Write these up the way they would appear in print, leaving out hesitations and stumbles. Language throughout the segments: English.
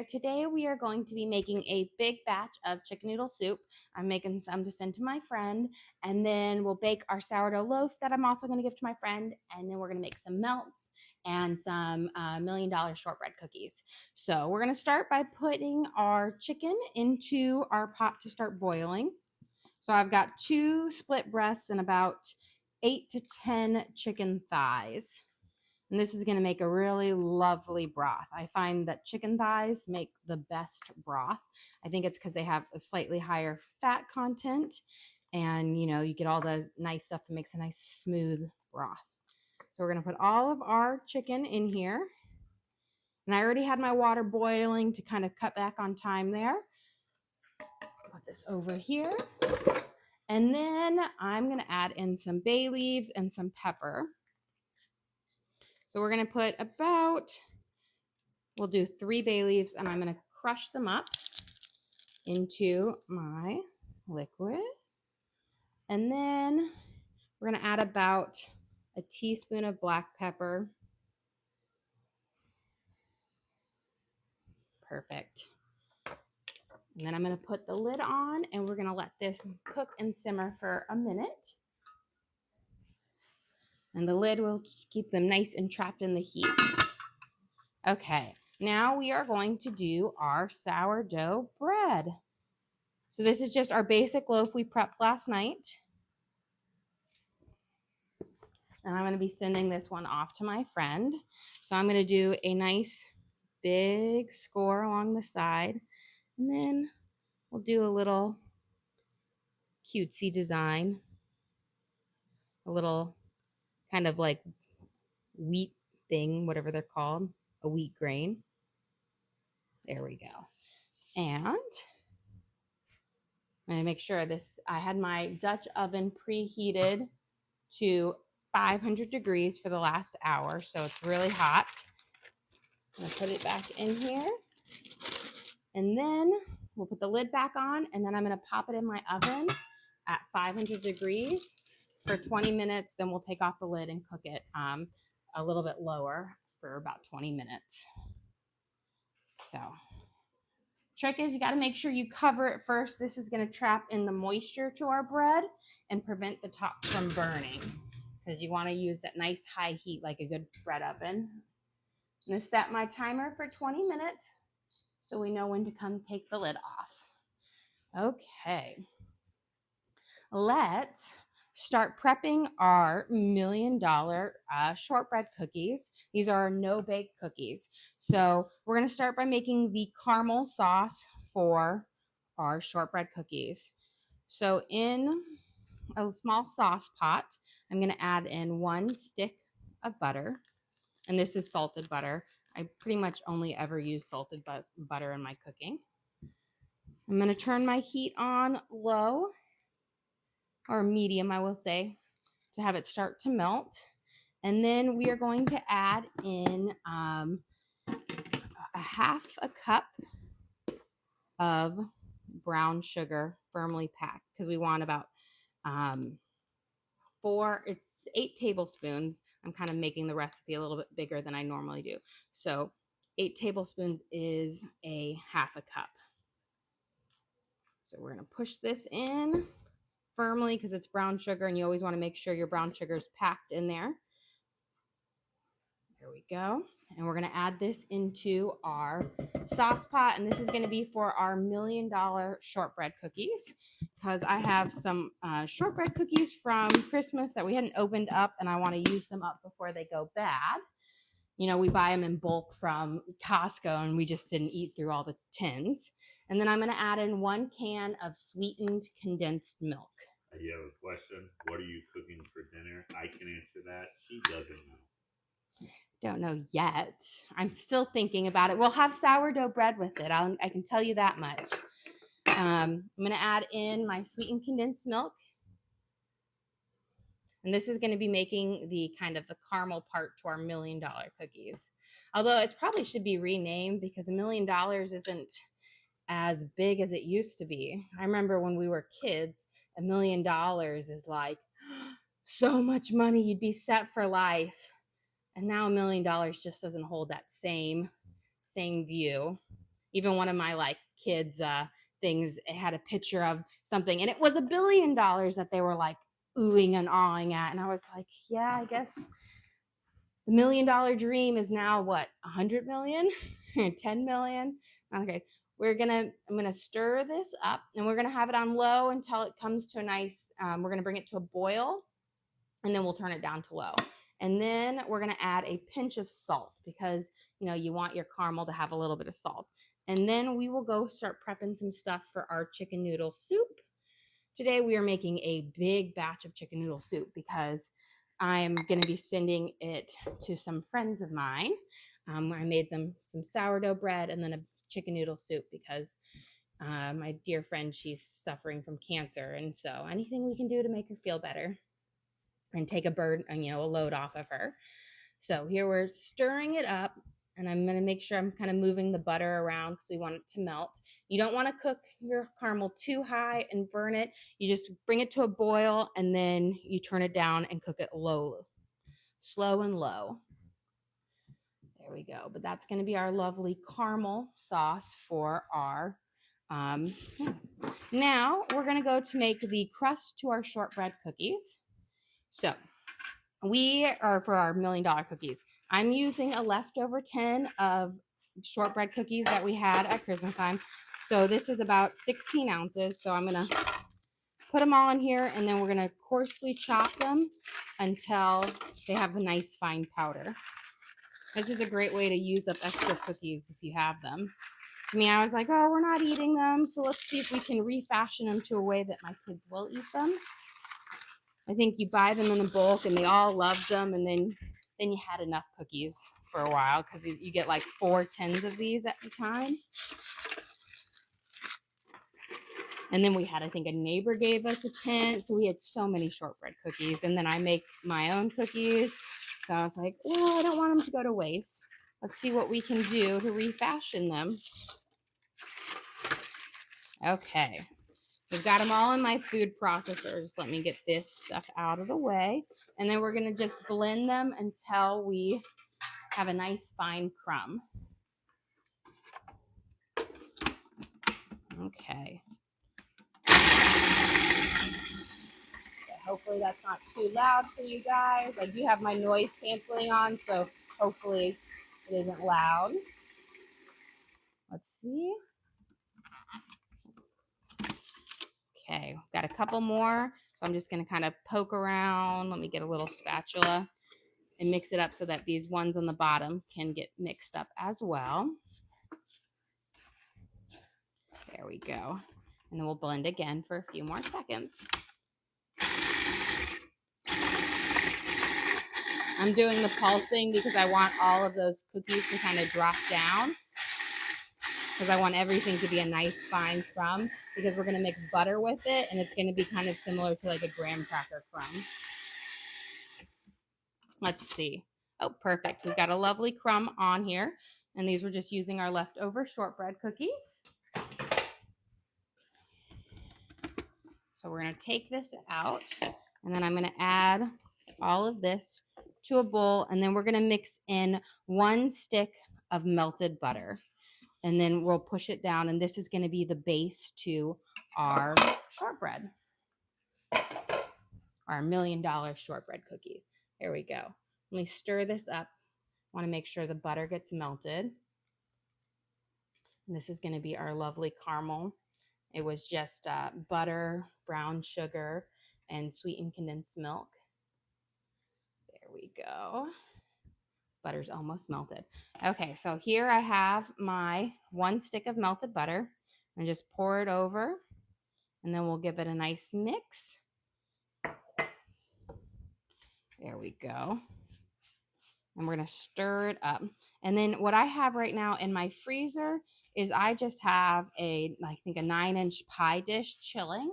Today we are going to be making a big batch of chicken noodle soup. I'm making some to send to my friend, and then we'll bake our sourdough loaf that I'm also going to give to my friend, and then we're going to make some melts and some $1 million shortbread cookies. So we're going to start by putting our chicken into our pot to start boiling. So I've got 2 split breasts and about 8 to 10 chicken thighs. And this is going to make a really lovely broth. I find that chicken thighs make the best broth. I think it's because they have a slightly higher fat content. And, you get all the nice stuff that makes a nice smooth broth. So we're going to put all of our chicken in here. And I already had my water boiling to kind of cut back on time there. Put this over here. And then I'm going to add in some bay leaves and some pepper. So we're going to put we'll do 3 bay leaves, and I'm going to crush them up into my liquid. And then we're going to add about a teaspoon of black pepper. Perfect. And then I'm going to put the lid on, and we're going to let this cook and simmer for a minute. And the lid will keep them nice and trapped in the heat. Okay, now we are going to do our sourdough bread. So this is just our basic loaf we prepped last night. And I'm going to be sending this one off to my friend. So I'm going to do a nice big score along the side. And then we'll do a little cutesy design. A little kind of like wheat thing, whatever they're called, a wheat grain. There we go. And I'm going to make sure I had my Dutch oven preheated to 500 degrees for the last hour. So it's really hot. I'm going to put it back in here. And then we'll put the lid back on, and then I'm going to pop it in my oven at 500 degrees for 20 minutes. Then we'll take off the lid and cook it a little bit lower for about 20 minutes. So trick is you got to make sure you cover it first. This is going to trap in the moisture to our bread and prevent the top from burning, because you want to use that nice high heat like a good bread oven. I'm going to set my timer for 20 minutes so we know when to come take the lid off. Okay, let's start prepping our $1 million shortbread cookies. These are no-bake cookies. So we're going to start by making the caramel sauce for our shortbread cookies. So in a small sauce pot, I'm going to add in 1 stick of butter. And this is salted butter. I pretty much only ever use salted butter in my cooking. I'm going to turn my heat on low, or medium, I will say, to have it start to melt. And then we are going to add in a half a cup of brown sugar, firmly packed, because we want about 8 tablespoons. I'm kind of making the recipe a little bit bigger than I normally do. So 8 tablespoons is a half a cup. So we're going to push this in firmly because it's brown sugar, and you always want to make sure your brown sugar is packed in there. There we go. And we're going to add this into our sauce pot, and this is going to be for our $1 million shortbread cookies, because I have some shortbread cookies from Christmas that we hadn't opened up, and I want to use them up before they go bad. We buy them in bulk from Costco, and we just didn't eat through all the tins. And then I'm going to add in 1 can of sweetened condensed milk. You have a question? What are you cooking for dinner? I can answer that. She doesn't know. Don't know yet. I'm still thinking about it. We'll have sourdough bread with it. I can tell you that much. I'm going to add in my sweetened condensed milk. And this is going to be making the kind of the caramel part to our $1 million cookies. Although it probably should be renamed, because $1 million isn't as big as it used to be. I remember when we were kids, $1 million is like so much money, you'd be set for life. And now $1 million just doesn't hold that same view. Even one of my like kids things, it had a picture of something, and it was $1 billion that they were like oohing and awing at, and I was like, yeah, I guess the $1 million dream is now what, 100 million, 10 million. Okay, I'm gonna stir this up, and we're gonna have it on low until it comes to a nice. We're gonna bring it to a boil, and then we'll turn it down to low. And then we're gonna add a pinch of salt because you want your caramel to have a little bit of salt. And then we will go start prepping some stuff for our chicken noodle soup. Today we are making a big batch of chicken noodle soup because I'm going to be sending it to some friends of mine. I made them some sourdough bread and then a chicken noodle soup because my dear friend, she's suffering from cancer. And so anything we can do to make her feel better and take a load off of her. So here we're stirring it up, and I'm going to make sure I'm kind of moving the butter around because we want it to melt. You don't want to cook your caramel too high and burn it. You just bring it to a boil, and then you turn it down and cook it slow and low. There we go. But that's going to be our lovely caramel sauce for our Now we're going to go to make the crust to our shortbread cookies. So we are for our $1 million cookies. I'm using a leftover tin of shortbread cookies that we had at Christmas time. So this is about 16 ounces. So I'm going to put them all in here, and then we're going to coarsely chop them until they have a nice fine powder. This is a great way to use up extra cookies if you have them. To me, I was like, oh, we're not eating them, so let's see if we can refashion them to a way that my kids will eat them. I think you buy them in a bulk and they all love them, and then you had enough cookies for a while because you get like 4 tins of these at a time. And then we had, I think a neighbor gave us a tin, so we had so many shortbread cookies. And then I make my own cookies, so I was like, oh, I don't want them to go to waste. Let's see what we can do to refashion them. Okay. We've got them all in my food processor. Just let me get this stuff out of the way. And then we're going to just blend them until we have a nice fine crumb. Okay. Hopefully that's not too loud for you guys. I do have my noise canceling on, so hopefully it isn't loud. Let's see. Okay, got a couple more. So I'm just going to kind of poke around. Let me get a little spatula and mix it up so that these ones on the bottom can get mixed up as well. There we go. And then we'll blend again for a few more seconds. I'm doing the pulsing because I want all of those cookies to kind of drop down, because I want everything to be a nice fine crumb, because we're going to mix butter with it, and it's going to be kind of similar to like a graham cracker crumb. Let's see. Oh, perfect. We've got a lovely crumb on here, and these were just using our leftover shortbread cookies. So we're going to take this out, and then I'm going to add all of this to a bowl, and then we're going to mix in 1 stick of melted butter, and then we'll push it down, and this is going to be the base to our shortbread, our $1 million shortbread cookies. There we go. Let me stir this up. I want to make sure the butter gets melted. And this is going to be our lovely caramel. It was just butter, brown sugar, and sweetened condensed milk. There we go. Butter's almost melted. Okay, so here I have my 1 stick of melted butter, and just pour it over, and then we'll give it a nice mix. There we go. And we're going to stir it up. And then what I have right now in my freezer is I just have I think a 9-inch pie dish chilling.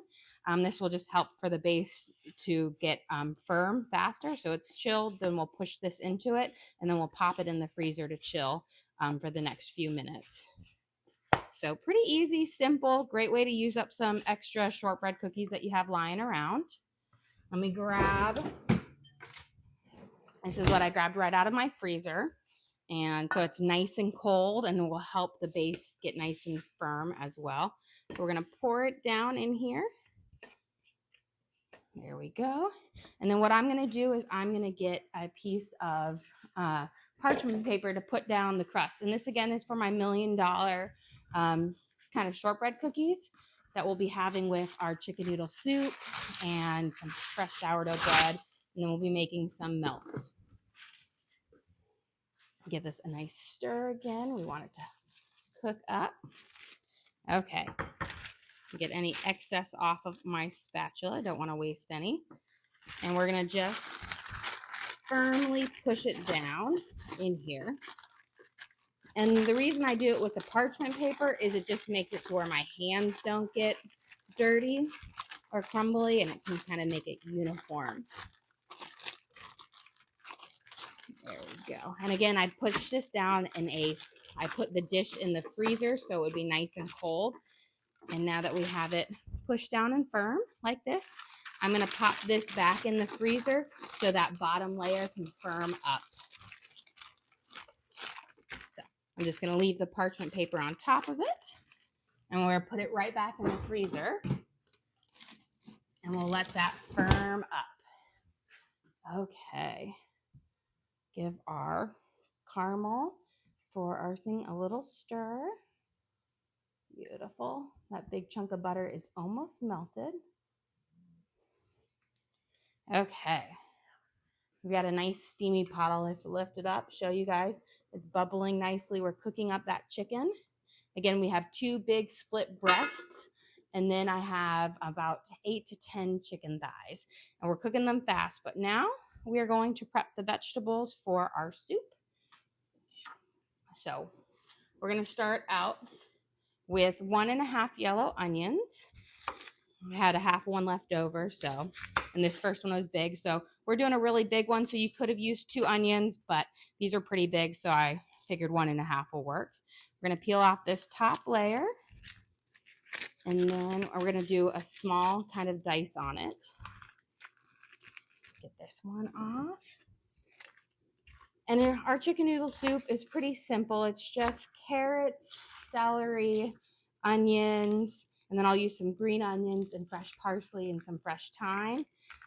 This will just help for the base to get firm faster. So it's chilled, then we'll push this into it, and then we'll pop it in the freezer to chill for the next few minutes. So pretty easy, simple, great way to use up some extra shortbread cookies that you have lying around. Let me grab, this is what I grabbed right out of my freezer. And so it's nice and cold and will help the base get nice and firm as well. So we're gonna pour it down in here. There we go. And then what I'm gonna do is I'm gonna get a piece of parchment paper to put down the crust. And this again is for my $1 million kind of shortbread cookies that we'll be having with our chicken noodle soup and some fresh sourdough bread. And then we'll be making some melts. Give this a nice stir again. We want it to cook up. Okay. Get any excess off of my spatula. I don't want to waste any. And we're going to just firmly push it down in here. And the reason I do it with the parchment paper is it just makes it to where my hands don't get dirty or crumbly, and it can kind of make it uniform. There we go. And again, I push this down I put the dish in the freezer so it would be nice and cold. And now that we have it pushed down and firm like this, I'm going to pop this back in the freezer so that bottom layer can firm up. So I'm just going to leave the parchment paper on top of it, and we're going to put it right back in the freezer, and we'll let that firm up. Okay. Give our caramel for our thing a little stir. Beautiful. That big chunk of butter is almost melted. Okay. We've got a nice steamy pot. I'll lift it up, show you guys. It's bubbling nicely. We're cooking up that chicken. Again, we have 2 big split breasts, and then I have about 8 to 10 chicken thighs. And we're cooking them fast, but now we are going to prep the vegetables for our soup. So we're going to start out with 1½ yellow onions. I had a half one left over, so, and this first one was big, so we're doing a really big one, so you could have used 2 onions, but these are pretty big, so I figured 1½ will work. We're going to peel off this top layer, and then we're going to do a small kind of dice on it. Get this one off. And our chicken noodle soup is pretty simple. It's just carrots, celery, onions, and then I'll use some green onions and fresh parsley and some fresh thyme.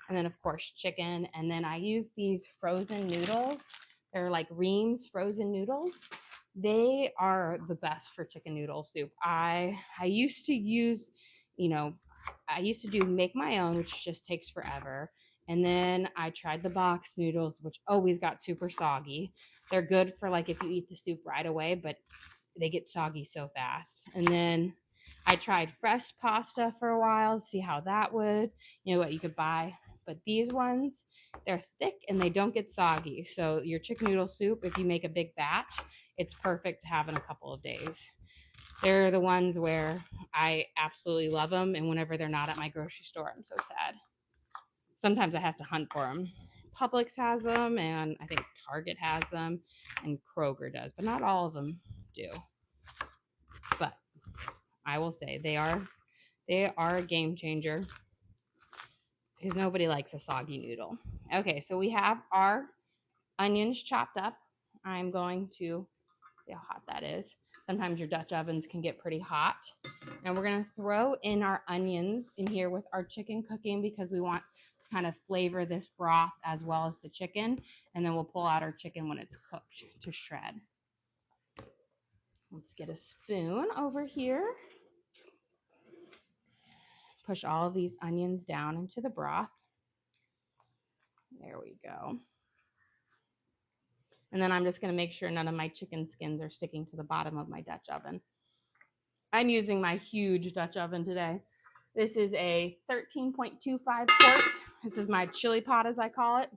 And then, of course, chicken. And then I use these frozen noodles. They're like Reams frozen noodles. They are the best for chicken noodle soup. I used to use, I used to do make my own, which just takes forever. And then I tried the box noodles, which always got super soggy. They're good for like if you eat the soup right away, but they get soggy so fast. And then I tried fresh pasta for a while to see how that would, what you could buy. But these ones, they're thick and they don't get soggy. So your chicken noodle soup, if you make a big batch, it's perfect to have in a couple of days. They're the ones where I absolutely love them. And whenever they're not at my grocery store, I'm so sad. Sometimes I have to hunt for them. Publix has them, and I think Target has them, and Kroger does, but not all of them do. But I will say they are a game changer because nobody likes a soggy noodle. Okay, so we have our onions chopped up. I'm going to see how hot that is. Sometimes your Dutch ovens can get pretty hot. And we're going to throw in our onions in here with our chicken cooking because we want to kind of flavor this broth as well as the chicken. And then we'll pull out our chicken when it's cooked to shred. Let's get a spoon over here. Push all of these onions down into the broth. There we go. And then I'm just going to make sure none of my chicken skins are sticking to the bottom of my Dutch oven. I'm using my huge Dutch oven today. This is a 13.25 quart. This is my chili pot, as I call it.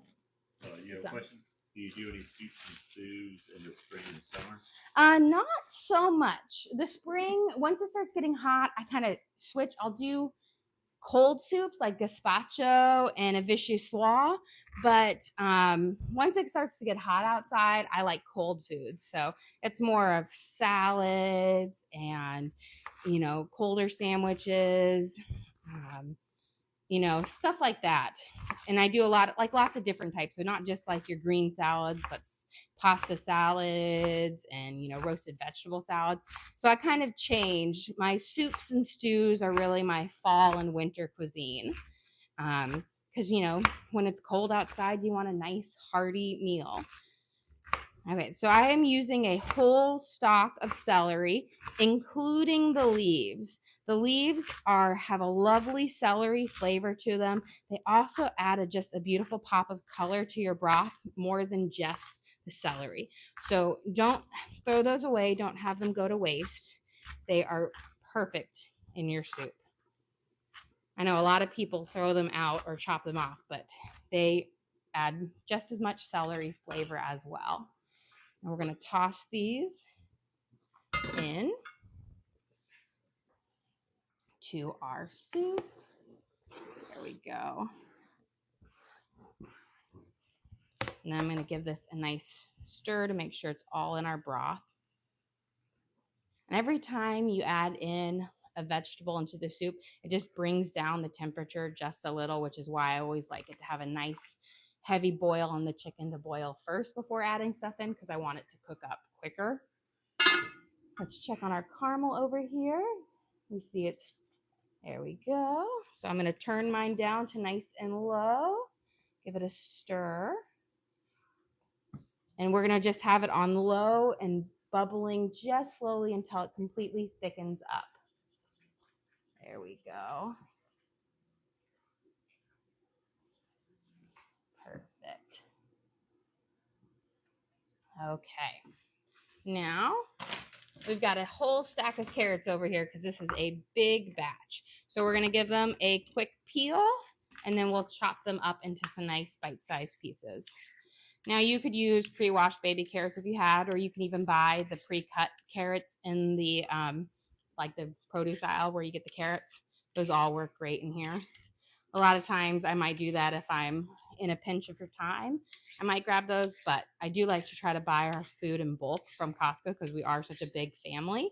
You have a question? Do you do any soups and stews in the spring and summer? Not so much. The spring, once it starts getting hot, I kind of switch. I'll do cold soups like gazpacho and a vichyssoise, but once it starts to get hot outside, I like cold foods. So it's more of salads and colder sandwiches, you know, stuff like that. And I do a lot of, like, lots of different types. So not just like your green salads, but pasta salads and, you know, roasted vegetable salads. So I kind of changed. My soups and stews are really my fall and winter cuisine. Because, you know, when it's cold outside, you want a nice hearty meal. Okay, so I am using a whole stalk of celery, including the leaves. The leaves have a lovely celery flavor to them. They also add just a beautiful pop of color to your broth, more than just the celery. So don't throw those away. Don't have them go to waste. They are perfect in your soup. I know a lot of people throw them out or chop them off, but they add just as much celery flavor as well. And we're going to toss these in to our soup. There we go. And I'm going to give this a nice stir to make sure it's all in our broth. And every time you add in a vegetable into the soup, it just brings down the temperature just a little, which is why I always like it to have a nice heavy boil on the chicken, to boil first before adding stuff in, because I want it to cook up quicker. Let's check on our caramel over here. We see it's, there we go. So I'm going to turn mine down to nice and low. Give it a stir. And we're going to just have it on low and bubbling just slowly until it completely thickens up. There we go. Perfect. Okay. Now we've got a whole stack of carrots over here because this is a big batch. So we're going to give them a quick peel, and then we'll chop them up into some nice bite-sized pieces. Now you could use pre-washed baby carrots if you had, or you can even buy the pre-cut carrots in the like the produce aisle where you get the carrots. Those all work great in here. A lot of times I might do that if I'm in a pinch of time. I might grab those, but I do like to try to buy our food in bulk from Costco because we are such a big family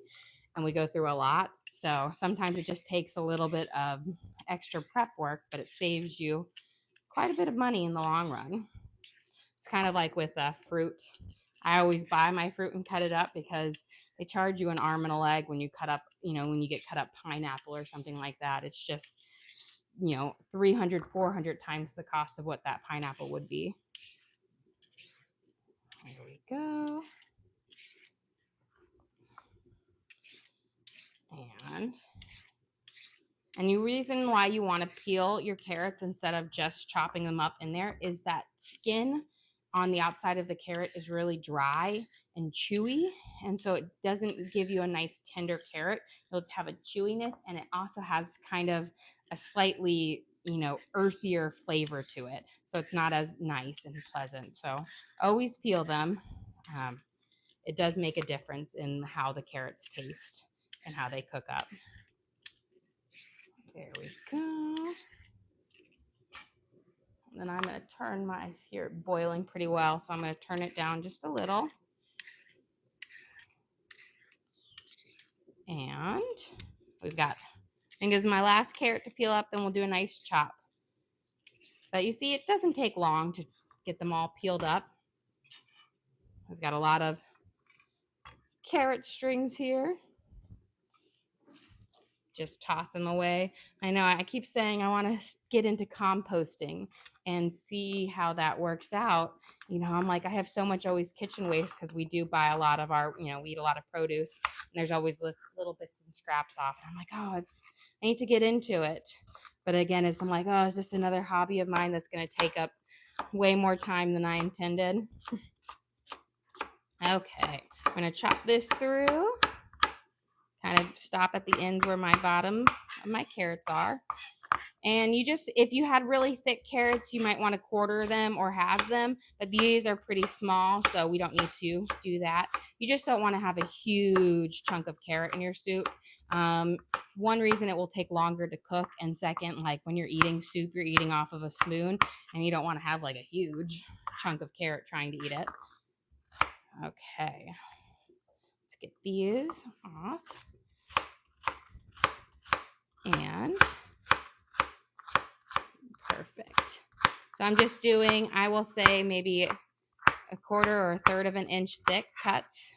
and we go through a lot. So sometimes it just takes a little bit of extra prep work, but it saves you quite a bit of money in the long run. It's kind of like with fruit. I always buy my fruit and cut it up because they charge you an arm and a leg when you cut up, you know, when you get cut up pineapple or something like that. It's just, you know, 300, 400 times the cost of what that pineapple would be. There we go. And the reason why you want to peel your carrots instead of just chopping them up in there is that skin on the outside of the carrot is really dry and chewy. And so it doesn't give you a nice tender carrot. It'll have a chewiness, and it also has kind of a slightly, you know, earthier flavor to it. So it's not as nice and pleasant. So always peel them. It does make a difference in how the carrots taste and how they cook up. There we go. And then I'm going to turn my, here boiling pretty well, so I'm going to turn it down just a little. And we've got, I think this is my last carrot to peel up, then we'll do a nice chop. But you see, it doesn't take long to get them all peeled up. We've got a lot of carrot strings here. Just toss them away. I know I keep saying I want to get into composting and see how that works out. You know, I'm like, I have so much always kitchen waste because we do buy a lot of our, you know, we eat a lot of produce, and there's always little bits and scraps off. And I'm like, oh, I need to get into it. But again, I'm like, oh, it's just another hobby of mine that's going to take up way more time than I intended. Okay, I'm going to chop this through. Kind of stop at the ends where my bottom of my carrots are. And you just, if you had really thick carrots, you might want to quarter them or halve them. But these are pretty small, so we don't need to do that. You just don't want to have a huge chunk of carrot in your soup. One reason it will take longer to cook, and second, like when you're eating soup, you're eating off of a spoon, and you don't want to have like a huge chunk of carrot trying to eat it. Okay. Let's get these off. And So I'm just doing, I will say maybe a quarter or a third of an inch thick cuts,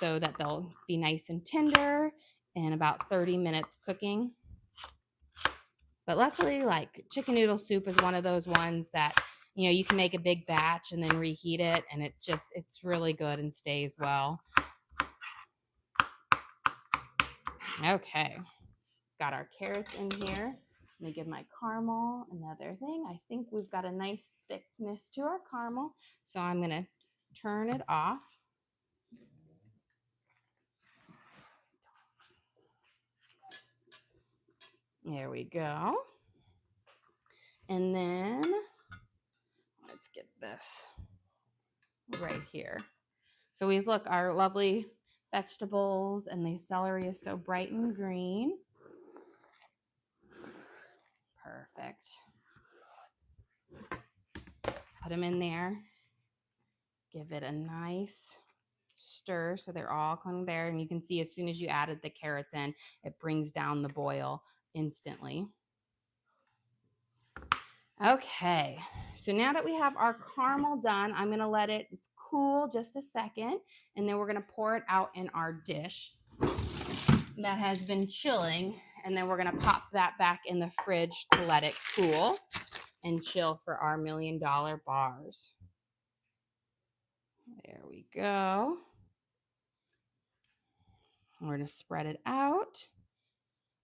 so that they'll be nice and tender in about 30 minutes cooking. But luckily, like, chicken noodle soup is one of those ones that, you know, you can make a big batch and then reheat it, and it's really good and stays well. Okay, got our carrots in here. Let me give my caramel another thing. I think we've got a nice thickness to our caramel, so I'm gonna turn it off. There we go. And then let's get this right here. So we look, our lovely vegetables, and the celery is so bright and green. Perfect. Put them in there. Give it a nice stir so they're all coming there. And you can see as soon as you added the carrots in, it brings down the boil instantly. Okay, so now that we have our caramel done, I'm gonna let it cool just a second, and then we're gonna pour it out in our dish that has been chilling, and then we're gonna pop that back in the fridge to let it cool and chill for our $1 million bars. There we go. We're gonna spread it out,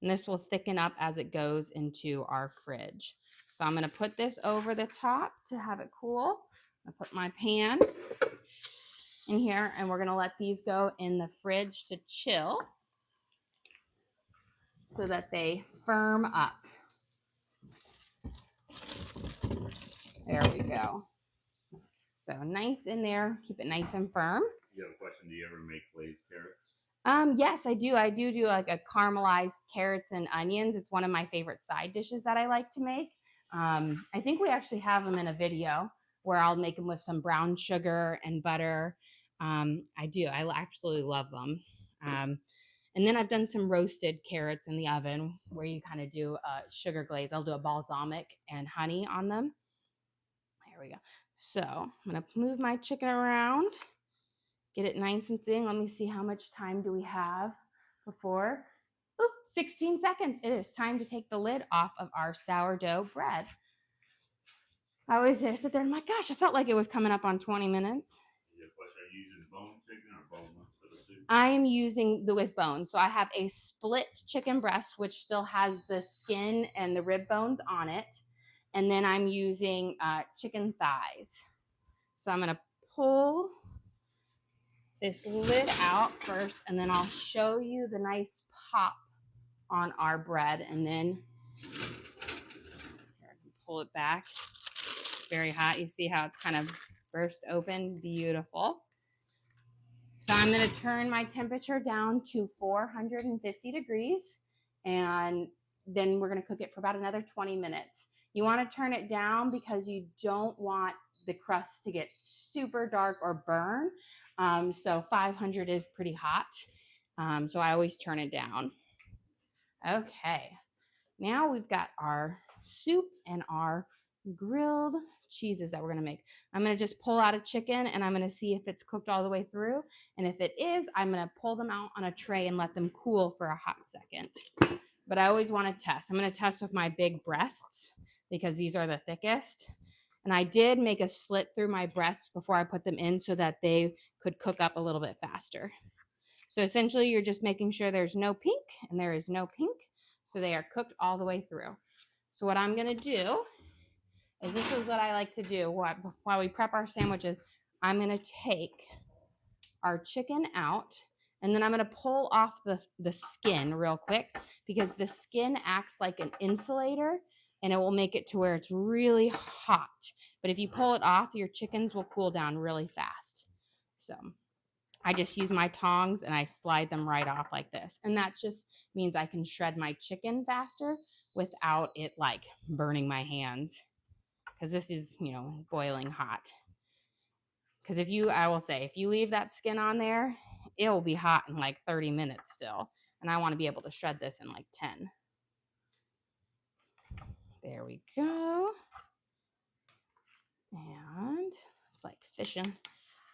and this will thicken up as it goes into our fridge. So I'm gonna put this over the top to have it cool. I put my pan in here, and we're gonna let these go in the fridge to chill so that they firm up. There we go. So nice in there, keep it nice and firm. You have a question, do you ever make glazed carrots? Yes, I do. I do like a caramelized carrots and onions. It's one of my favorite side dishes that I like to make. I think we actually have them in a video where I'll make them with some brown sugar and butter. I do. I absolutely love them. And then I've done some roasted carrots in the oven where you kind of do a sugar glaze. I'll do a balsamic and honey on them. There we go. So I'm going to move my chicken around. Get it nice and thin. Let me see, how much time do we have before? Oh, 16 seconds. It is time to take the lid off of our sourdough bread. I always sit there and I'm like, gosh, I felt like it was coming up on 20 minutes. Are you using bone chicken or boneless for the soup? I am using the with bones. So I have a split chicken breast, which still has the skin and the rib bones on it. And then I'm using chicken thighs. So I'm going to pull this lid out first, and then I'll show you the nice pop on our bread, and then here, I can pull it back. It's very hot. You see how it's kind of burst open? Beautiful. So I'm going to turn my temperature down to 450 degrees, and then we're going to cook it for about another 20 minutes. You want to turn it down because you don't want the crust to get super dark or burn. So 500 is pretty hot. So I always turn it down. Okay, now we've got our soup and our grilled cheeses that we're gonna make. I'm gonna just pull out a chicken, and I'm gonna see if it's cooked all the way through. And if it is, I'm gonna pull them out on a tray and let them cool for a hot second. But I always wanna test. I'm gonna test with my big breasts because these are the thickest. And I did make a slit through my breasts before I put them in so that they could cook up a little bit faster. So essentially, you're just making sure there's no pink, and there is no pink. So they are cooked all the way through. So what I'm going to do is, this is what I like to do while we prep our sandwiches. I'm going to take our chicken out, and then I'm going to pull off the skin real quick, because the skin acts like an insulator, and it will make it to where it's really hot. But if you pull it off, your chickens will cool down really fast. So I just use my tongs and I slide them right off like this. And that just means I can shred my chicken faster without it like burning my hands. Because this is, boiling hot. Because I will say, if you leave that skin on there, it will be hot in like 30 minutes still. And I want to be able to shred this in like 10. There we go. And it's like fishing.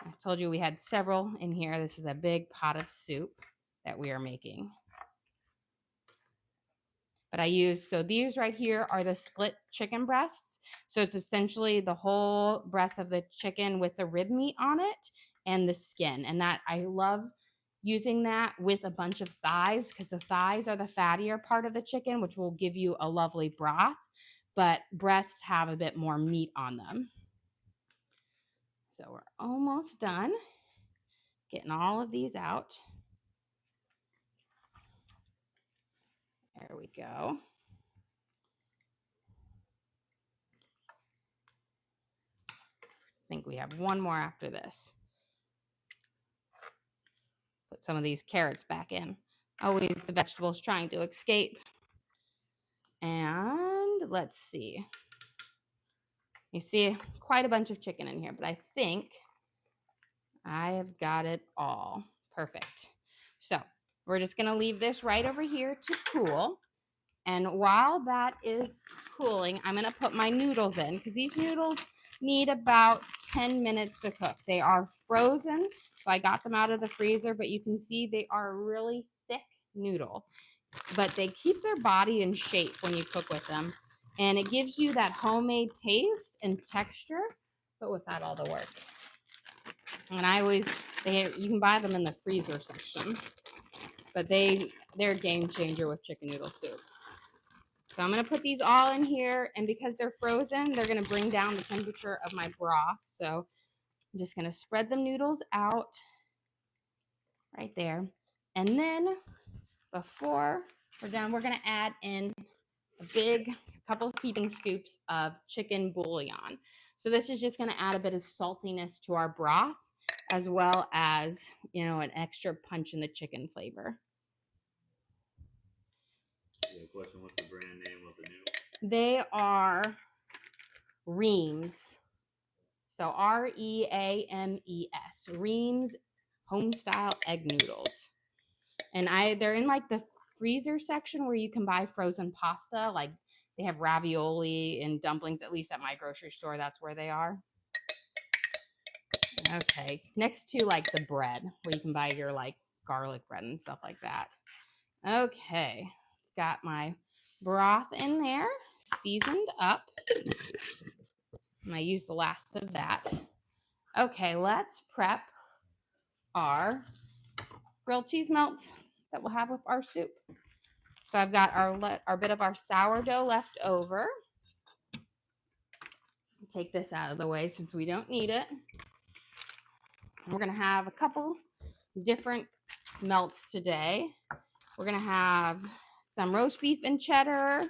I told you we had several in here. This is a big pot of soup that we are making. But so these right here are the split chicken breasts. So it's essentially the whole breast of the chicken with the rib meat on it and the skin. And that I love using that with a bunch of thighs because the thighs are the fattier part of the chicken, which will give you a lovely broth. But breasts have a bit more meat on them. So we're almost done getting all of these out. There we go. I think we have one more after this. Put some of these carrots back in. Always the vegetables trying to escape. And let's see. You see quite a bunch of chicken in here, but I think I have got it all. Perfect. So we're just going to leave this right over here to cool. And while that is cooling, I'm going to put my noodles in because these noodles need about 10 minutes to cook. They are frozen, so I got them out of the freezer, but you can see they are a really thick noodle. But they keep their body in shape when you cook with them. And it gives you that homemade taste and texture, but without all the work. And you can buy them in the freezer section, but they're a game changer with chicken noodle soup. So I'm going to put these all in here, and because they're frozen, they're going to bring down the temperature of my broth. So I'm just going to spread the noodles out right there. And then before we're done, we're going to add in a couple of heaping scoops of chicken bouillon. So this is just going to add a bit of saltiness to our broth, as well as, an extra punch in the chicken flavor. Yeah, question, what's the brand name of the noodles? They are Reams. So Reames. Reams Homestyle Egg Noodles. And they're in like the freezer section where you can buy frozen pasta. Like they have ravioli and dumplings, at least at my grocery store. That's where they are. Okay. Next to like the bread where you can buy your like garlic bread and stuff like that. Okay. Got my broth in there, seasoned up. And I use the last of that. Okay, let's prep our grilled cheese melts that we'll have with our soup. So I've got our bit of our sourdough left over. Take this out of the way since we don't need it. We're going to have a couple different melts today. We're going to have some roast beef and cheddar,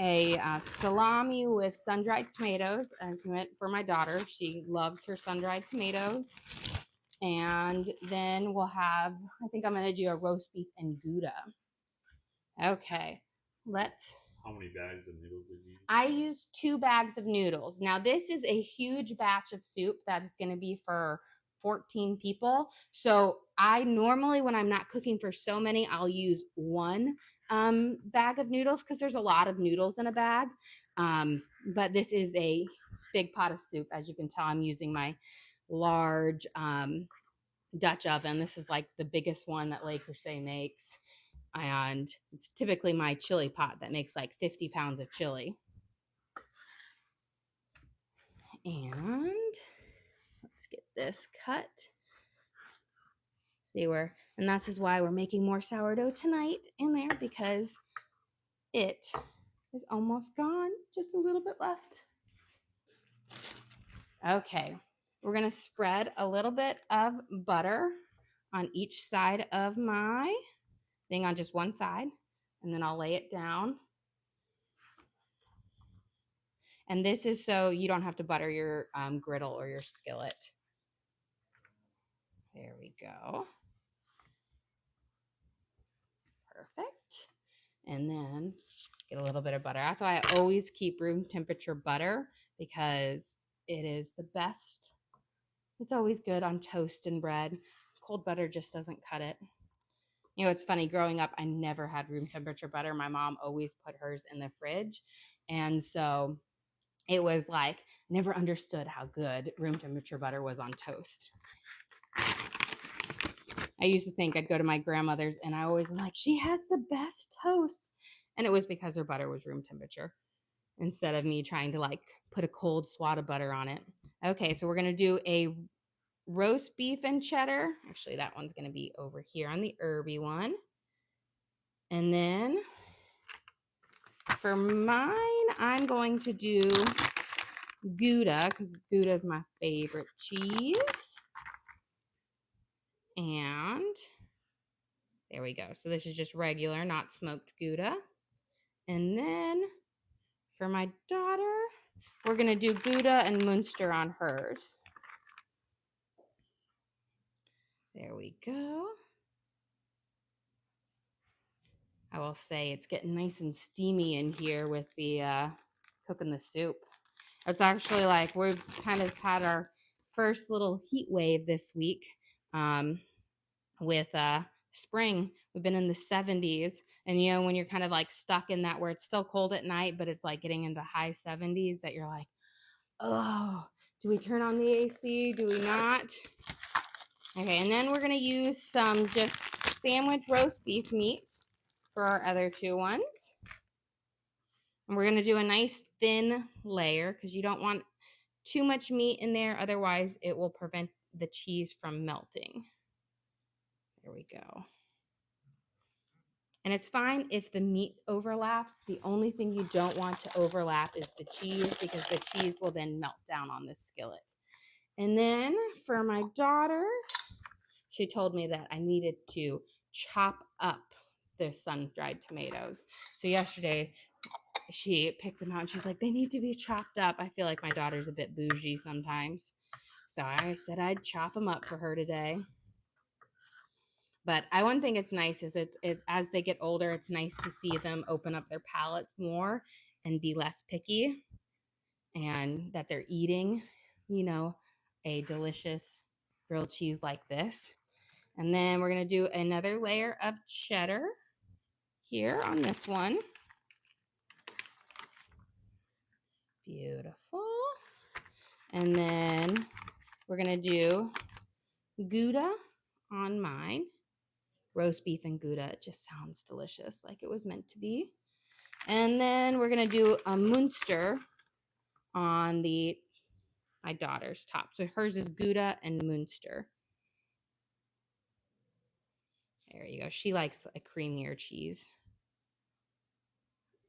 a salami with sun-dried tomatoes, as we went for my daughter. She loves her sun-dried tomatoes. And then we'll have, I think I'm going to do a roast beef and Gouda. Okay, How many bags of noodles did you use? I used 2 bags of noodles. Now, this is a huge batch of soup that is going to be for 14 people. So I normally, when I'm not cooking for so many, I'll use 1 bag of noodles because there's a lot of noodles in a bag. But this is a big pot of soup. As you can tell, I'm using my large Dutch oven. This is like the biggest one that Le Creuset makes. And it's typically my chili pot that makes like 50 pounds of chili. And let's get this cut. And that's why we're making more sourdough tonight in there, because it is almost gone. Just a little bit left. Okay, we're going to spread a little bit of butter on each side of my thing, on just one side, and then I'll lay it down. And this is so you don't have to butter your griddle or your skillet. There we go. Perfect. And then get a little bit of butter. That's why I always keep room temperature butter, because it is the best. It's always good on toast and bread. Cold butter just doesn't cut it. It's funny, growing up, I never had room temperature butter. My mom always put hers in the fridge. And so it was like, never understood how good room temperature butter was on toast. I used to think I'd go to my grandmother's and I always like, she has the best toast. And it was because her butter was room temperature instead of me trying to like put a cold swat of butter on it. Okay, so we're going to do a roast beef and cheddar. Actually, that one's going to be over here on the Herby one. And then for mine, I'm going to do Gouda because Gouda is my favorite cheese. And there we go. So this is just regular, not smoked Gouda. And then for my daughter, we're going to do Gouda and Munster on hers. There we go. I will say it's getting nice and steamy in here with the cooking the soup. It's actually like we've kind of had our first little heat wave this week with spring. We've been in the 70s, and you know when you're kind of like stuck in that where it's still cold at night, but it's like getting into high 70s that you're like, oh, do we turn on the AC? Do we not? Okay, and then we're gonna use some just sandwich roast beef meat for our other two ones. And we're gonna do a nice thin layer because you don't want too much meat in there, otherwise it will prevent the cheese from melting. There we go. And it's fine if the meat overlaps. The only thing you don't want to overlap is the cheese because the cheese will then melt down on the skillet. And then for my daughter, she told me that I needed to chop up the sun-dried tomatoes. So yesterday she picked them out and she's like, they need to be chopped up. I feel like my daughter's a bit bougie sometimes. So I said I'd chop them up for her today. But I one thing it's nice is it's as they get older, it's nice to see them open up their palates more and be less picky, and that they're eating, you know, a delicious grilled cheese like this. And then we're gonna do another layer of cheddar here on this one. Beautiful. And then we're gonna do Gouda on mine. Roast beef and Gouda. It just sounds delicious, like it was meant to be. And then we're gonna do a Munster on my daughter's top. So hers is Gouda and Munster. There you go. She likes a creamier cheese.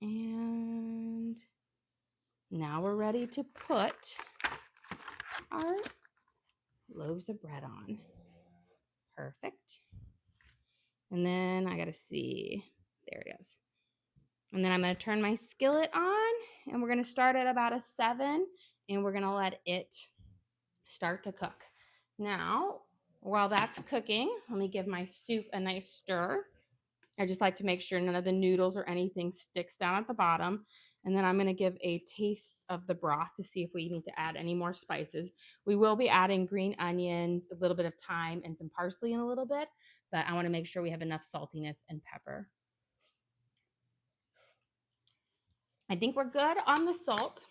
And now we're ready to put our loaves of bread on. Perfect. And then I gotta see. There it goes. And then I'm going to turn my skillet on, and we're going to start at about a 7, and we're going to let it start to cook. Now, while that's cooking, let me give my soup a nice stir. I just like to make sure none of the noodles or anything sticks down at the bottom. And then I'm going to give a taste of the broth to see if we need to add any more spices. We will be adding green onions, a little bit of thyme, and some parsley in a little bit, but I want to make sure we have enough saltiness and pepper. I think we're good on the salt.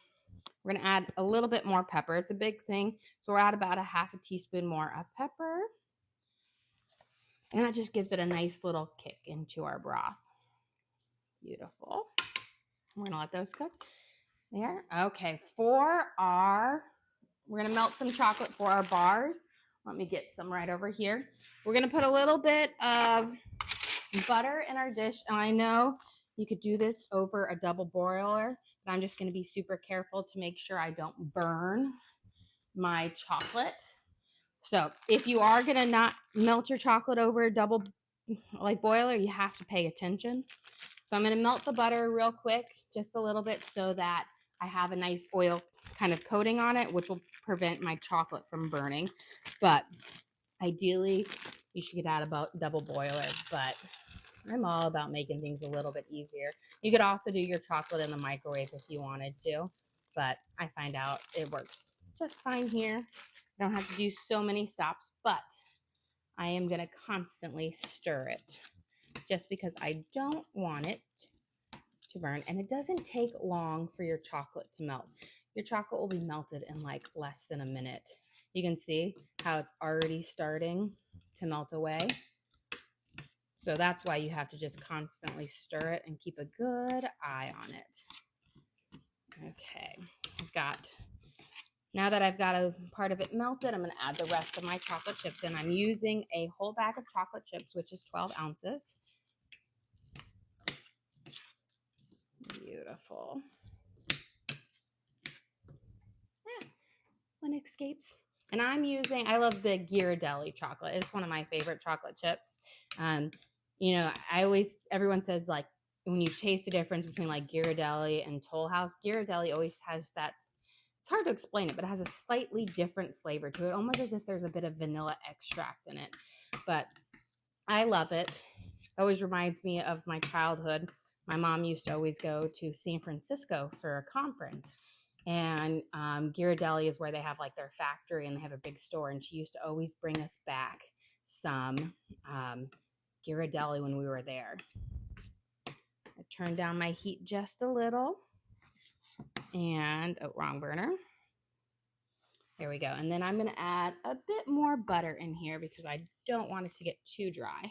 We're going to add a little bit more pepper. It's a big thing. So we're at about a half a teaspoon more of pepper. And that just gives it a nice little kick into our broth. Beautiful. We're going to let those cook. There. Okay. We're going to melt some chocolate for our bars. Let me get some right over here. We're going to put a little bit of butter in our dish. And I know you could do this over a double boiler, but I'm just going to be super careful to make sure I don't burn my chocolate. So if you are going to not melt your chocolate over a double like boiler, you have to pay attention. So I'm going to melt the butter real quick, just a little bit, so that I have a nice oil kind of coating on it, which will prevent my chocolate from burning. But ideally, you should get out about double boiler, but I'm all about making things a little bit easier. You could also do your chocolate in the microwave if you wanted to, but I find out it works just fine here. I don't have to do so many stops, but I am going to constantly stir it just because I don't want it to burn. And it doesn't take long for your chocolate to melt. your chocolate will be melted in like less than a minute. You can see how it's already starting to melt away. So that's why you have to just constantly stir it and keep a good eye on it. Okay, now that I've got a part of it melted, I'm going to add the rest of my chocolate chips in. I'm using a whole bag of chocolate chips, which is 12 ounces. Beautiful. One escapes. And I love the Ghirardelli chocolate. It's one of my favorite chocolate chips. Everyone says like when you taste the difference between like Ghirardelli and Toll House, Ghirardelli always has that, it's hard to explain it, but it has a slightly different flavor to it, almost as if there's a bit of vanilla extract in it. But I love it. It always reminds me of my childhood. My mom used to always go to San Francisco for a conference. And Ghirardelli is where they have like their factory and they have a big store. And she used to always bring us back some Ghirardelli when we were there. I turned down my heat just a little. And, wrong burner. There we go. And then I'm going to add a bit more butter in here because I don't want it to get too dry.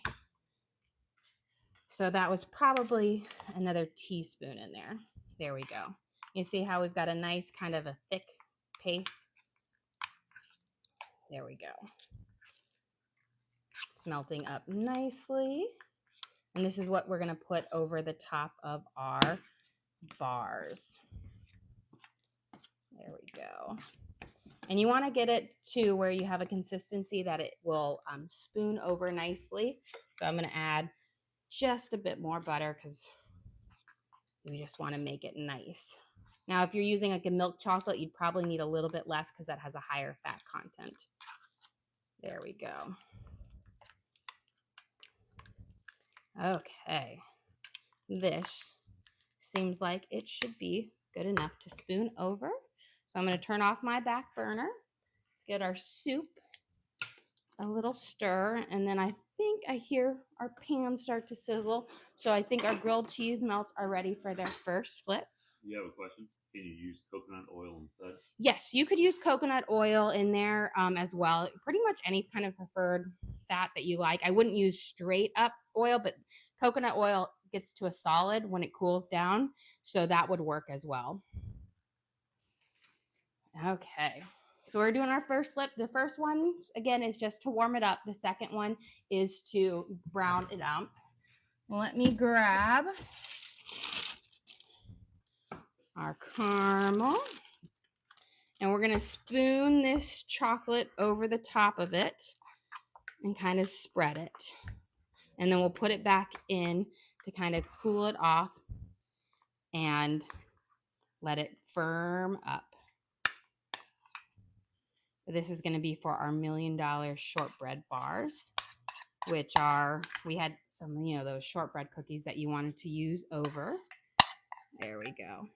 So that was probably another teaspoon in there. There we go. You see how we've got a nice kind of a thick paste? There we go. It's melting up nicely. And this is what we're going to put over the top of our bars. There we go. And you want to get it to where you have a consistency that it will spoon over nicely. So I'm going to add just a bit more butter because we just want to make it nice. Now, if you're using like a milk chocolate, you'd probably need a little bit less because that has a higher fat content. There we go. Okay. This seems like it should be good enough to spoon over. So I'm going to turn off my back burner. Let's get our soup a little stir. And then I think I hear our pan start to sizzle. So I think our grilled cheese melts are ready for their first flip. You have a question? Can you use coconut oil instead? Yes, you could use coconut oil in there as well. Pretty much any kind of preferred fat that you like. I wouldn't use straight up oil, but coconut oil gets to a solid when it cools down. So that would work as well. Okay, so we're doing our first flip. The first one, again, is just to warm it up. The second one is to brown it out. Let me grab our caramel. And we're going to spoon this chocolate over the top of it and kind of spread it. And then we'll put it back in to kind of cool it off and let it firm up. This is going to be for our $1 million shortbread bars, which are, we had some, those shortbread cookies that you wanted to use over. There we go.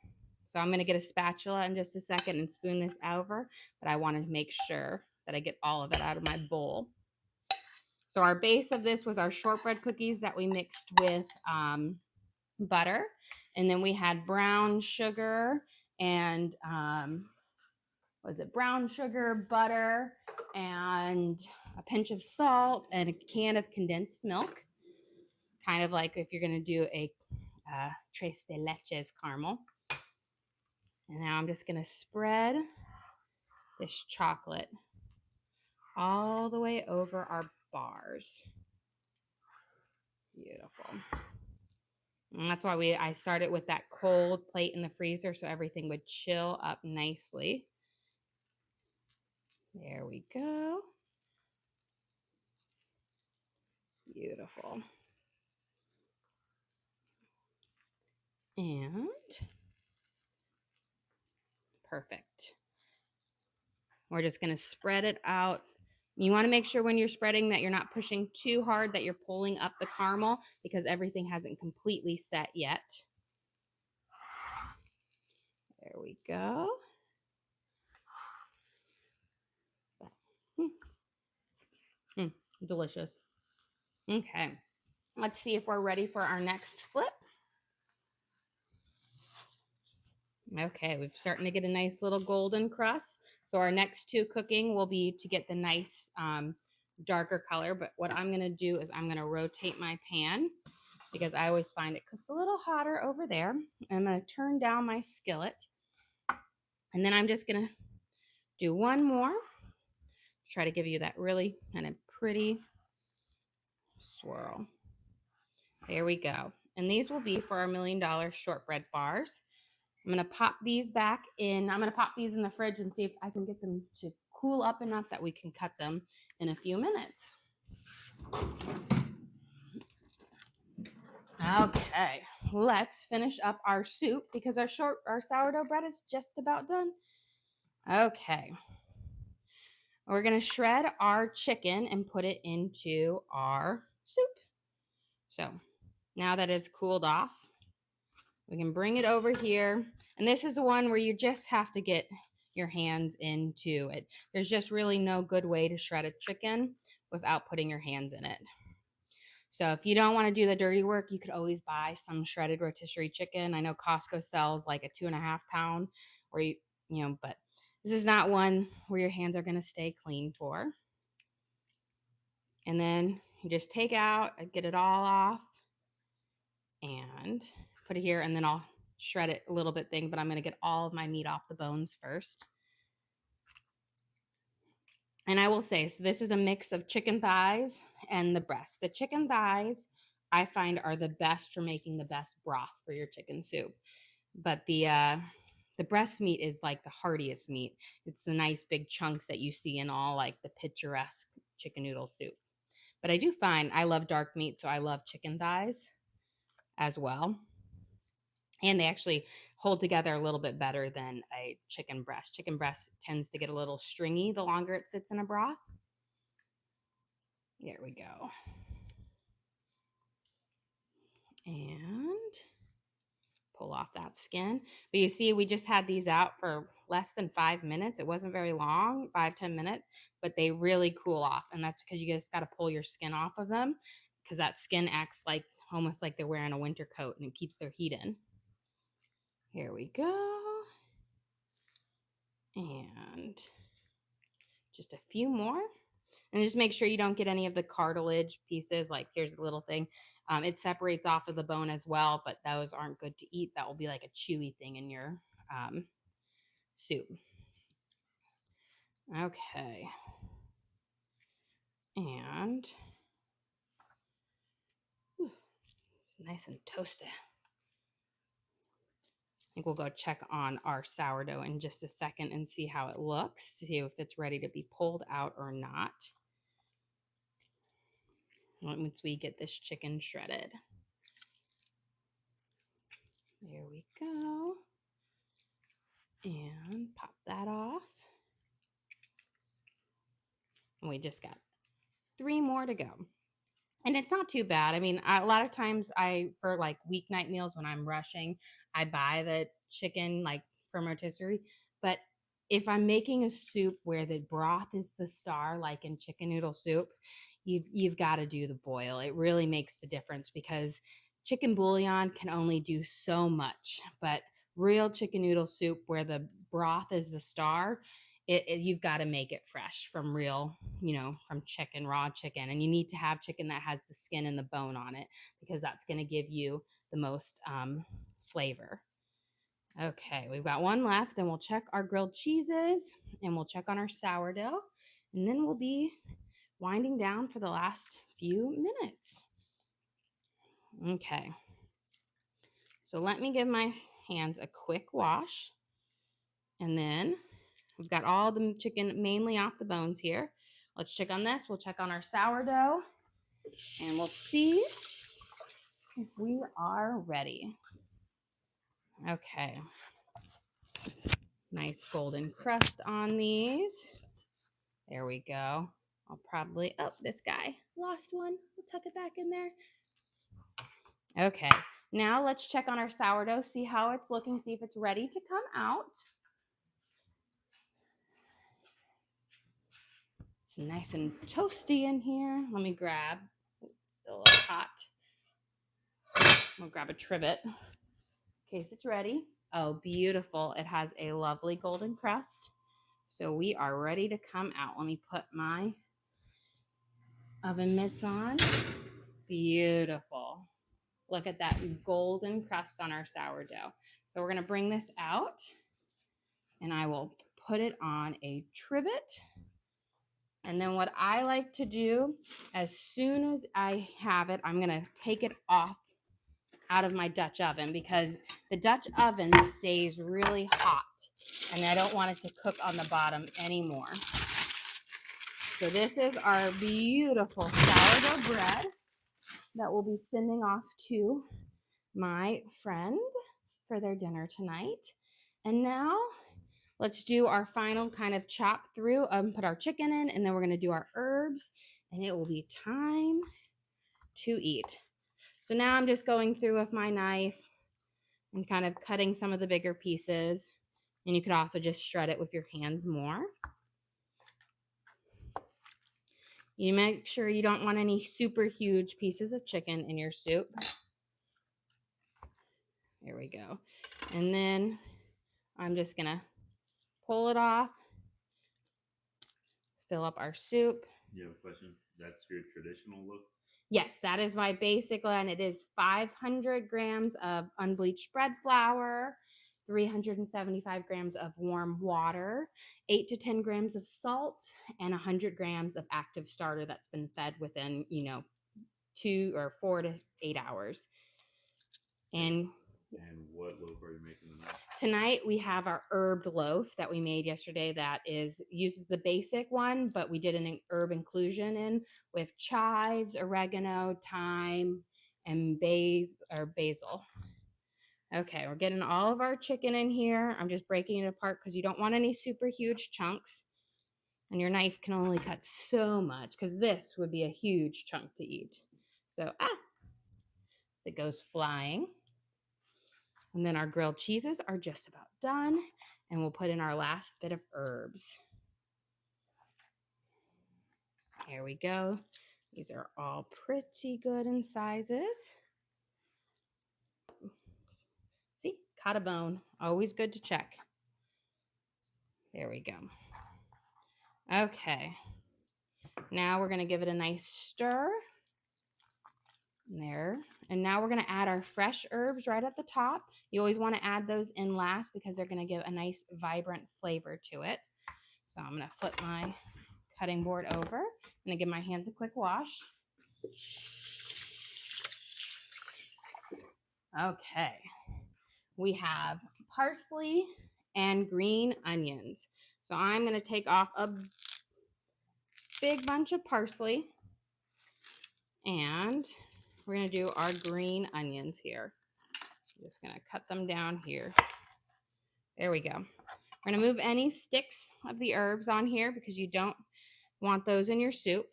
So I'm going to get a spatula in just a second and spoon this over, but I want to make sure that I get all of it out of my bowl. So our base of this was our shortbread cookies that we mixed with butter. And then we had brown sugar and, brown sugar, butter, and a pinch of salt and a can of condensed milk. Kind of like if you're going to do a tres de leches caramel. And now I'm just going to spread this chocolate all the way over our bars. Beautiful. And that's why I started with that cold plate in the freezer so everything would chill up nicely. There we go. Beautiful. And perfect. We're just going to spread it out. You want to make sure when you're spreading that you're not pushing too hard, that you're pulling up the caramel because everything hasn't completely set yet. There we go. Delicious. Okay. Let's see if we're ready for our next flip. Okay, we're starting to get a nice little golden crust. So our next two cooking will be to get the nice darker color. But what I'm going to do is I'm going to rotate my pan because I always find it cooks a little hotter over there. I'm going to turn down my skillet. And then I'm just going to do one more. Try to give you that really kind of pretty swirl. There we go. And these will be for our $1 million shortbread bars. I'm going to pop these back in. I'm going to pop these in the fridge and see if I can get them to cool up enough that we can cut them in a few minutes. Okay, let's finish up our soup because our sourdough bread is just about done. Okay. We're going to shred our chicken and put it into our soup. So now that it's cooled off, we can bring it over here. And this is the one where you just have to get your hands into it. There's just really no good way to shred a chicken without putting your hands in it. So if you don't want to do the dirty work, you could always buy some shredded rotisserie chicken. I know Costco sells like a 2.5 pound, or but this is not one where your hands are going to stay clean for. And then you just take out, get it all off, and put it here, and then I'll shred it a little bit thing, but I'm going to get all of my meat off the bones first. And I will say, so this is a mix of chicken thighs and the breast. The chicken thighs I find are the best for making the best broth for your chicken soup. But the breast meat is like the heartiest meat. It's the nice big chunks that you see in all like the picturesque chicken noodle soup. But I do find I love dark meat, so I love chicken thighs as well. And they actually hold together a little bit better than a chicken breast. Chicken breast tends to get a little stringy the longer it sits in a broth. There we go. And pull off that skin. But you see, we just had these out for less than 5 minutes. It wasn't very long, 5-10 minutes, but they really cool off. And that's because you just got to pull your skin off of them because that skin acts like almost like they're wearing a winter coat and it keeps their heat in. Here we go. And just a few more. And just make sure you don't get any of the cartilage pieces. Like here's the little thing. It separates off of the bone as well, but those aren't good to eat. That will be like a chewy thing in your soup. Okay. And it's nice and toasty. I think we'll go check on our sourdough in just a second and see how it looks, to see if it's ready to be pulled out or not. Once we get this chicken shredded. There we go. And pop that off. And we just got 3 more to go. And it's not too bad. I mean, a lot of times for like weeknight meals when I'm rushing, I buy the chicken like from rotisserie. But if I'm making a soup where the broth is the star, like in chicken noodle soup, you've got to do the boil. It really makes the difference because chicken bouillon can only do so much. But real chicken noodle soup where the broth is the star, you've got to make it fresh from real, from chicken, raw chicken. And you need to have chicken that has the skin and the bone on it because that's going to give you the most flavor. Okay, we've got one left. Then we'll check our grilled cheeses and we'll check on our sourdough. And then we'll be winding down for the last few minutes. Okay. So let me give my hands a quick wash. And then we've got all the chicken mainly off the bones here. Let's check on this. We'll check on our sourdough and we'll see if we are ready. Okay. Nice golden crust on these. There we go. I'll probably, this guy lost one. We'll tuck it back in there. Okay. Now let's check on our sourdough, see how it's looking, see if it's ready to come out. It's nice and toasty in here. Let me grab, it's still a little hot. We'll grab a trivet in case it's ready. Oh, beautiful. It has a lovely golden crust. So we are ready to come out. Let me put my oven mitts on. Beautiful. Look at that golden crust on our sourdough. So we're going to bring this out and I will put it on a trivet. And then what I like to do, as soon as I have it, I'm going to take it off out of my Dutch oven because the Dutch oven stays really hot and I don't want it to cook on the bottom anymore. So this is our beautiful sourdough bread that we'll be sending off to my friend for their dinner tonight. And now let's do our final kind of chop through and put our chicken in, and then we're going to do our herbs and it will be time to eat. So now I'm just going through with my knife and kind of cutting some of the bigger pieces. And you could also just shred it with your hands more. You make sure you don't want any super huge pieces of chicken in your soup. There we go. And then I'm just gonna pull it off, fill up our soup. You have a question? That's your traditional look? Yes, that is my basic one. It is 500 grams of unbleached bread flour, 375 grams of warm water, 8 to 10 grams of salt, and 100 grams of active starter that's been fed within, 2 or 4 to 8 hours. And what loaf are you making tonight? Tonight we have our herbed loaf that we made yesterday that uses the basic one, but we did an herb inclusion in with chives, oregano, thyme, and basil. Okay, we're getting all of our chicken in here. I'm just breaking it apart because you don't want any super huge chunks. And your knife can only cut so much because this would be a huge chunk to eat. So, it goes flying. And then our grilled cheeses are just about done. And we'll put in our last bit of herbs. Here we go. These are all pretty good in sizes. See, caught a bone. Always good to check. There we go. Okay. Now we're going to give it a nice stir. There. And now we're going to add our fresh herbs right at the top. You always want to add those in last because they're going to give a nice vibrant flavor to it. So I'm going to flip my cutting board over. I'm going to give my hands a quick wash. Okay. We have parsley and green onions. So I'm going to take off a big bunch of parsley and we're going to do our green onions here. I'm just going to cut them down here. There we go. We're going to move any sticks of the herbs on here because you don't want those in your soup.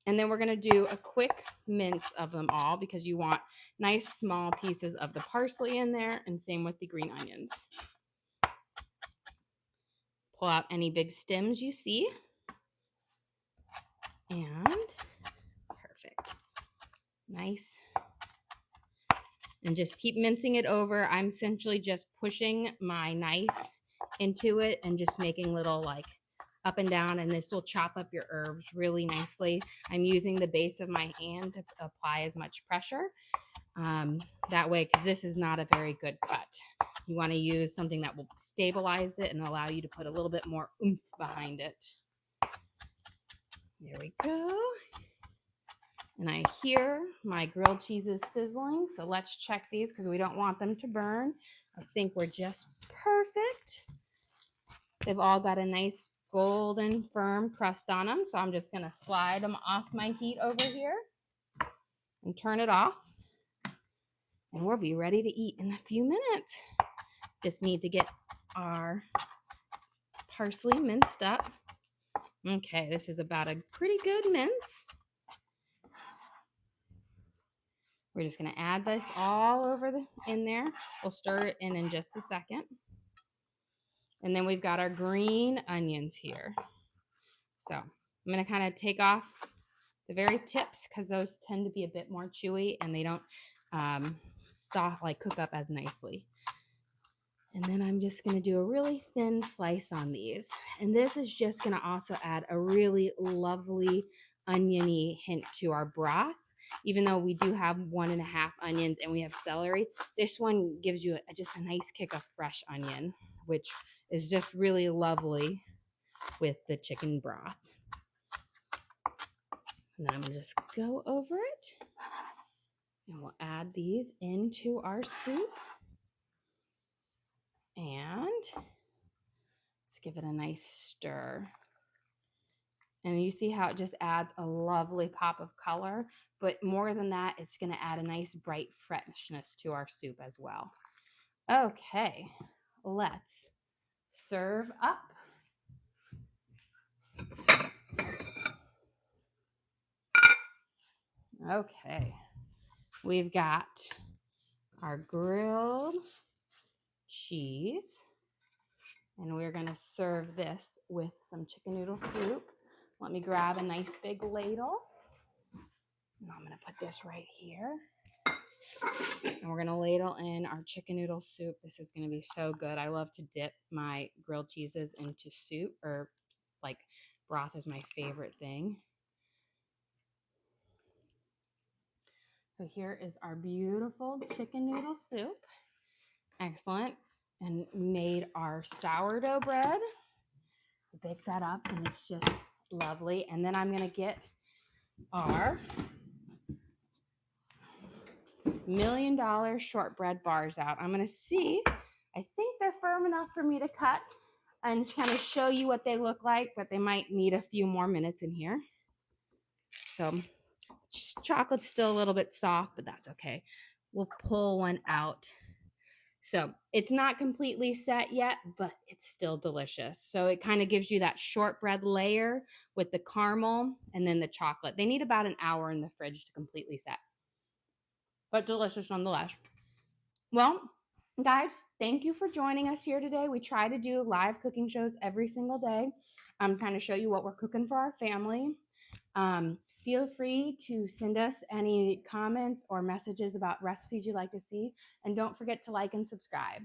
And then we're going to do a quick mince of them all because you want nice small pieces of the parsley in there, and same with the green onions. Pull out any big stems you see. And perfect. Nice. And just keep mincing it over. I'm essentially just pushing my knife into it and just making little like up and down, and this will chop up your herbs really nicely. I'm using the base of my hand to apply as much pressure. That way, because this is not a very good cut. You want to use something that will stabilize it and allow you to put a little bit more oomph behind it. There we go. And I hear my grilled cheeses sizzling, so let's check these because we don't want them to burn. I think we're just perfect. They've all got a nice golden firm crust on them, so I'm just going to slide them off my heat over here and turn it off. And we'll be ready to eat in a few minutes. Just need to get our parsley minced up. Okay, this is about a pretty good mince. We're just going to add this all over in there. We'll stir it in just a second. And then we've got our green onions here. So I'm going to kind of take off the very tips because those tend to be a bit more chewy and they don't soft, like cook up as nicely. And then I'm just going to do a really thin slice on these. And this is just going to also add a really lovely oniony hint to our broth. Even though we do have 1.5 onions and we have celery, this one gives you just a nice kick of fresh onion, which is just really lovely with the chicken broth. And then I'm going to just go over it. And we'll add these into our soup. And let's give it a nice stir. And you see how it just adds a lovely pop of color. But more than that, it's going to add a nice bright freshness to our soup as well. Okay, let's serve up. Okay, we've got our grilled cheese. And we're going to serve this with some chicken noodle soup. Let me grab a nice big ladle. And I'm going to put this right here. And we're going to ladle in our chicken noodle soup. This is going to be so good. I love to dip my grilled cheeses into soup, or like broth is my favorite thing. So here is our beautiful chicken noodle soup. Excellent. And we made our sourdough bread. Bake that up and it's just lovely. And then I'm going to get our $1 million shortbread bars out. I'm going to see, I think they're firm enough for me to cut and kind of show you what they look like, but they might need a few more minutes in here. So chocolate's still a little bit soft, but that's okay. We'll pull one out. So it's not completely set yet, but it's still delicious. So it kind of gives you that shortbread layer with the caramel and then the chocolate. They need about an hour in the fridge to completely set, but delicious nonetheless. Well, guys, thank you for joining us here today. We try to do live cooking shows every single day. Kind of show you what we're cooking for our family. Feel free to send us any comments or messages about recipes you'd like to see. And don't forget to like and subscribe.